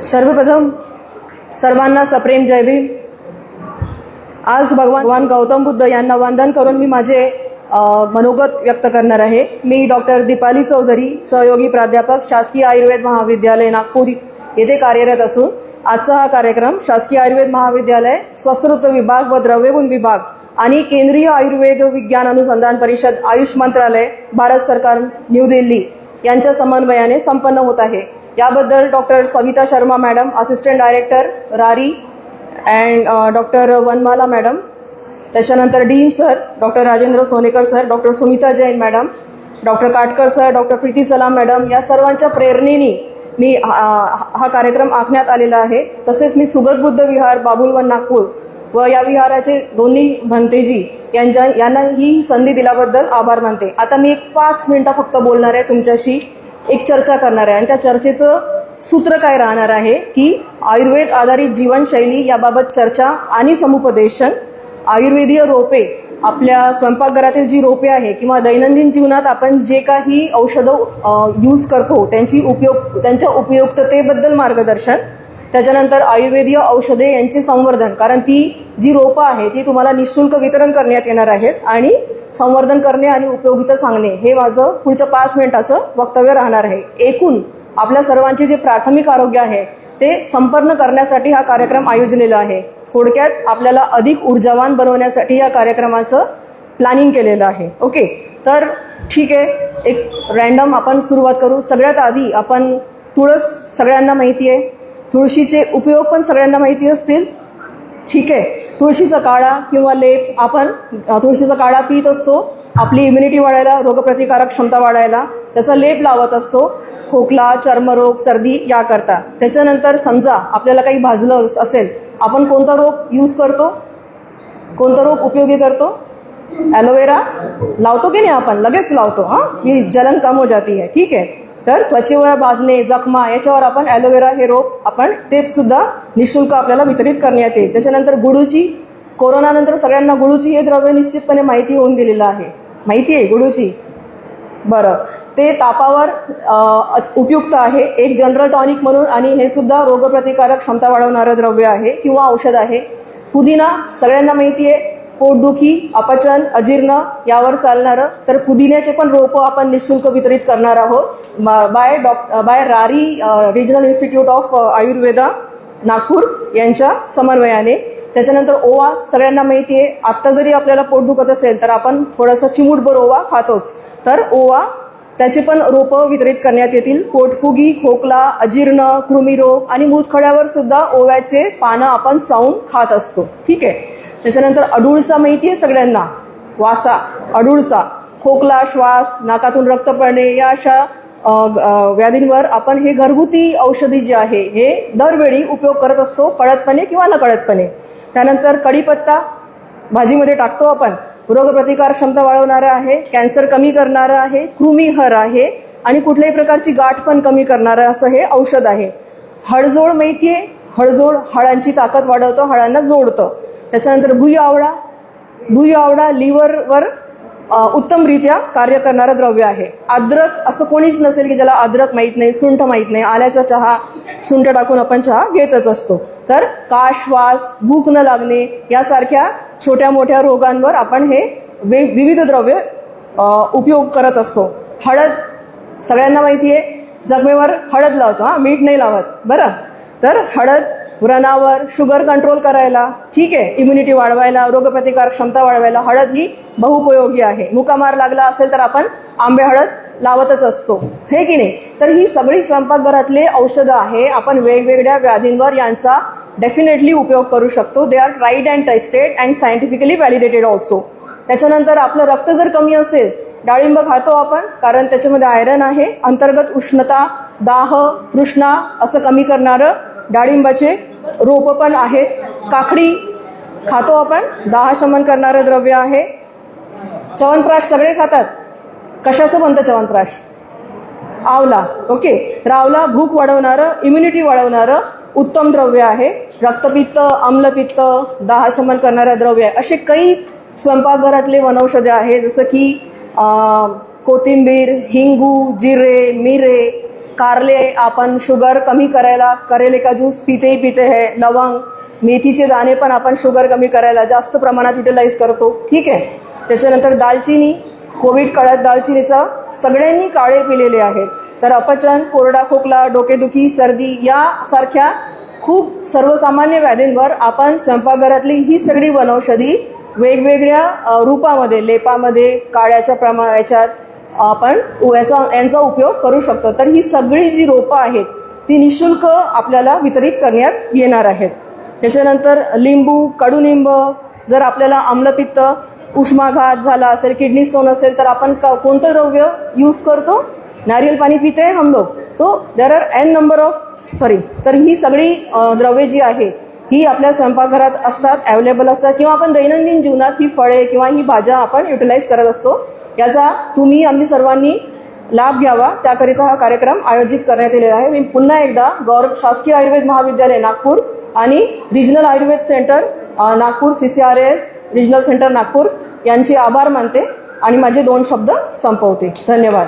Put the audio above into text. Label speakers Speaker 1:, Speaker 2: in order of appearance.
Speaker 1: सर्वप्रथम सर्वांना सप्रेम जय भीम। आज भगवान गौतम बुद्ध यांना वंदन करून मी माझे मनोगत व्यक्त करणार आहे। मी डॉक्टर दीपाली चौधरी, सहयोगी प्राध्यापक, शासकीय आयुर्वेद महाविद्यालय नागपूर येथे कार्यरत असून आजचा हा कार्यक्रम शासकीय आयुर्वेद महाविद्यालय, स्वसृत विभाग व द्रव्यगुण विभाग आणि केंद्रीय आयुर्वेद विज्ञान अनुसंधान परिषद, आयुष मंत्रालय, भारत सरकार, न्यू दिल्ली यांच्या समन्वयाने संपन्न होत आहे। याबद्दल doctor Savita Sharma madam, assistant director RARI and doctor Vanmala madam, त्याच्यानंतर dean sir doctor Rajendra Sonekar sir, doctor Sumita Jain madam, doctor Katkar sir, doctor Preeti Salam madam या सर्वांच्या प्रेरणेने मी हा कार्यक्रम आखण्यात आलेला आहे। तसेच मी सुगत बुद्ध विहार, बाबुलवन, नागपूर व या विहाराचे दोन्ही भंतेजी यांना ही संधी दिल्याबद्दल आभार मानते। आता मी 5 मिनिटं फक्त बोलणार आहे, तुमच्याशी एक चर्चा करणार आहे आणि त्या चर्चेचं सूत्र काय राहणार आहे की आयुर्वेद आधारित जीवनशैली याबाबत चर्चा आणि समुपदेशन। आयुर्वेदीय रोपे, आपल्या स्वयंपाकघरातील जी रोपे आहे किंवा दैनंदिन जीवनात आपण जे काही औषधं यूज करतो त्यांच्या उपयुक्ततेबद्दल मार्गदर्शन। त्याच्यानंतर आयुर्वेदीय औषधे यांचे संवर्धन, कारण ती जी रोपं आहे ती तुम्हाला निःशुल्क वितरण करण्यात येणार आहेत आणि संवर्धन करणे आणि उपयोगिता सांगणे हे माझं पुढच्या 5 मिनिटाचं वक्तव्य राहणार आहे। एकूण आपल्या सर्वांचे जे प्राथमिक आरोग्य आहे ते संपन्न करण्यासाठी हा कार्यक्रम आयोजलेला आहे। थोडक्यात आपल्याला अधिक ऊर्जावान बनवण्यासाठी या कार्यक्रमाचं प्लॅनिंग केलेलं आहे। ओके, तर ठीक आहे, एक रँडम आपण सुरुवात करू। सगळ्यात आधी आपण तुळस सगळ्यांना माहिती आहे, तुळशीचे उपयोग पण सगळ्यांना माहिती असतील। ठीक आहे, तुळशीचा काढा किंवा लेप, आपण तुळशीचा काढा पित असतो आपली इम्युनिटी वाढायला, रोगप्रतिकारक क्षमता वाढायला। त्याचा लेप लावत असतो खोकला, चर्मरोग, सर्दी याकरता। त्याच्यानंतर समजा आपल्याला काही भाजलं असेल, आपण कोणता रोप यूज करतो, कोणता रोप उपयोगी करतो? ॲलोवेरा लावतो की नाही? आपण लगेच लावतो, ही जलन कम हो जाती है। ठीक आहे, तर त्वचेवर भाजणे, जखमा याच्यावर आपण ॲलोवेरा हे रोप आपण ते सुद्धा निःशुल्क आपल्याला वितरित करण्यात येईल। त्याच्यानंतर गुळूची, कोरोनानंतर सगळ्यांना गुळूची हे द्रव्य निश्चितपणे माहिती होऊन दिलेलं आहे, माहिती आहे गुळूची? बरं, ते तापावर उपयुक्त आहे, एक जनरल टॉनिक म्हणून, आणि हे सुद्धा रोगप्रतिकारक क्षमता वाढवणारं द्रव्य आहे किंवा औषध आहे। पुदिना सगळ्यांना माहिती आहे, पोटदुखी, अपचन, अजीर्ण यावर चालणारं। तर पुदिन्याचे पण रोपं आपण निःशुल्क वितरित करणार आहोत by RARI regional institute of Ayurveda Nagpur यांच्या समन्वयाने। त्याच्यानंतर ओवा सगळ्यांना माहिती आहे, आत्ता जरी आपल्याला पोट दुखत असेल तर आपण थोडंसं चिमूटभर ओवा खातोच, तर ओवा त्याचे पण रोपं वितरित करण्यात येतील। पोटफुगी, खोकला, अजीर्ण, कृमिरोग आणि मूतखड्यावर सुद्धा ओव्याचे पानं आपण चावून खात असतो। ठीक आहे, त्याच्यानंतर अडुळसा माहिती आहे सगळ्यांना, वासा, अडुळसा, खोकला, श्वास, नाकातून रक्त पडणे या अशा व्याधींवर आपण हे घरगुती औषधी जे आहे हे दरवेळी उपयोग करत असतो, कळतपणे किंवा नकळतपणे। त्यानंतर कढीपत्ता भाजीमध्ये टाकतो आपण, रोगप्रतिकार क्षमता वाढवणारं आहे, कॅन्सर कमी करणारं आहे, कृमिहर आहे आणि कुठल्याही प्रकारची गाठ पण कमी करणारं असं हे औषध आहे। हळजोड माहिती आहे, हळजोड हाडांची ताकद वाढवतं, हाडांना जोडतं। त्याच्यानंतर भुई आवळा लिव्हरवर उत्तमरित्या कार्य करणारं द्रव्य आहे। अद्रक, असं कोणीच नसेल की ज्याला अद्रक माहीत नाही, सुंठ माहीत नाही। आल्याचा चहा, सुंठ टाकून आपण चहा घेतच असतो। तर काश, श्वास, भूक न लागणे यासारख्या छोट्या मोठ्या रोगांवर आपण हे विविध द्रव्य उपयोग करत असतो। हळद सगळ्यांना माहिती आहे, जखमेवर हळद लावतो, मीठ नाही लावत बरं। तर हळद व्रणावर, शुगर कंट्रोल करायला, ठीक आहे, इम्युनिटी वाढवायला, रोगप्रतिकार क्षमता वाढवायला हळद ही बहुपयोगी आहे। मुकामार लागला असेल तर आपण आंबे हळद लावतच असतो, हे की नाही? तर ही सगळी स्वयंपाकघरातले औषधं आहे, आपण वेगवेगळ्या व्याधींवर यांचा डेफिनेटली उपयोग करू शकतो। They are tried and tested and scientifically validated also. त्याच्यानंतर आपलं रक्त जर कमी असेल, डाळिंब खातो आपण, कारण त्याच्यामध्ये आयरन आहे। अंतर्गत उष्णता, दाह, तृष्णा असं कमी करणारं डाळिंबाचे रोपं पण आहेत। काकडी खातो आपण, दाहशमन करणारं द्रव्य आहे। च्यवनप्राश सगळे खातात, कशाचं बनतं च्यवनप्राश? आवला, ओके। रावला भूक वाढवणारं, इम्युनिटी वाढवणारं उत्तम द्रव्य आहे। रक्तपित्त, आम्लपित्त, दाहशमन करणारं द्रव्य आहे। असे काही स्वयंपाकघरातले वनौषधे आहे, जसं की कोथिंबीर, हिंगू, जिरे, मिरे, कारले आपण शुगर कमी करायला करेले का ज्यूस पिते ही पिते है, लवंग मेथीचे दाणे पण आपण शुगर कमी करायला जास्त प्रमाणात युटिलाइज करतो, ठीक आहे. त्याच्यानंतर दालचिनी, कोविड काळात दालचिनीचा सगळ्यांनी काळे पिलेले आहेत. तर अपचन, कोरडा खोकला, डोकेदुखी, सर्दी यासारख्या खूप सर्वसामान्य व्याधींवर आपण स्वयंपाकघरातली ही सगळी वनौषधी वेगवेगळ्या रूपामध्ये, लेपामध्ये, काळ्याच्या याच्यात आपण यांचा उपयोग करू शकतो. तर ही सगळी जी रोपं आहेत ती निशुल्क आपल्याला वितरित करण्यात येणार आहेत. त्याच्यानंतर लिंबू, कडुनिंब, जर आपल्याला आम्लपित्त, उष्माघात झाला असेल, किडनी स्टोन असेल तर आपण कोणतं द्रव्य यूज करतो? नारियल पाणी पिते हम लोग. तो there are n number of तर ही सगळी द्रव्ये जी आहे ही आपल्या स्वयंपाकघरात असतात, अवेलेबल असतात, किंवा आपण दैनंदिन जीवनात ही फळे किंवा ही भाज्या आपण युटिलाइज करत असतो. याचा आम्ही सर्वांनी लाभ घ्यावा, त्याकरिता हा कार्यक्रम आयोजित करण्यात आलेला आहे. मी पुन्हा एकदा शासकीय आयुर्वेद महाविद्यालय नागपूर आणि regional Ayurveda centre Nagpur, CCRAS regional centre Nagpur यांचे आभार मानते आणि माझे 2 शब्द संपवते. धन्यवाद.